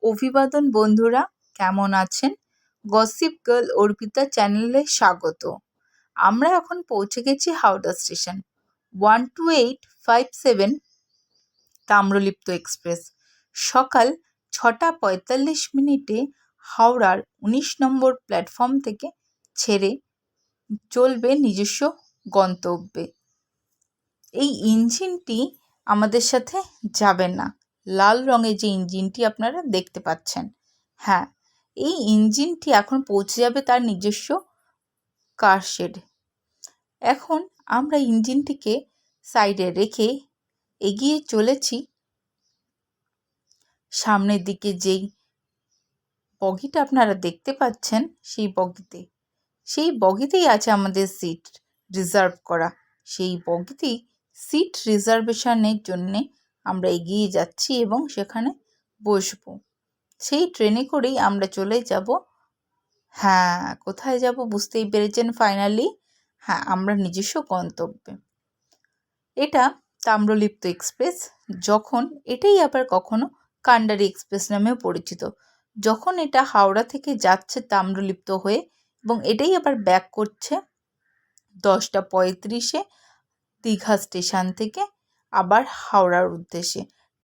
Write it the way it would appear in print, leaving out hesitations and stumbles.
অভিবাদন বন্ধুরা, কেমন আছেন? গসিপ গার্ল অর্পিতা চ্যানেলে স্বাগত। আমরা এখন পৌঁছে গেছি হাওড়া স্টেশন। 12857 তাম্রলিপ্ত এক্সপ্রেস সকাল 6:45 হাওড়ার 19 নম্বর প্ল্যাটফর্ম থেকে ছেড়ে চলবে নিজস্ব গন্তব্যে। এই ইঞ্জিনটি আমাদের সাথে যাবে না। লাল রঙের যে ইঞ্জিনটি আপনারা দেখতে পাচ্ছেন, হ্যাঁ, এই ইঞ্জিনটি এখন পৌঁছে যাবে তার নিজস্ব কার শেডে। এখন আমরা ইঞ্জিনটিকে সাইডে রেখে এগিয়ে চলেছি সামনের দিকে। যেই বগিটা আপনারা দেখতে পাচ্ছেন সেই বগিতেই আছে আমাদের সিট রিজার্ভ করা। সেই বগিতেই সিট রিজার্ভেশনের জন্যে আমরা এগিয়ে যাচ্ছি এবং সেখানে বসবো। সেই ট্রেনে করেই আমরা চলে যাব, হ্যাঁ, কোথায় যাব বুঝতেই পেরেছেন ফাইনালি, হ্যাঁ, আমরা নিজস্ব গন্তব্যে। এটা তাম্রলিপ্ত এক্সপ্রেস। এটাই আবার কখনো কান্ডারি এক্সপ্রেস নামেও পরিচিত। যখন এটা হাওড়া থেকে যাচ্ছে তাম্রলিপ্ত হয়ে এবং এটাই আবার ব্যাক করছে 10:35 দীঘা স্টেশন থেকে আবার হাওড়ার উদ্দেশ্যে।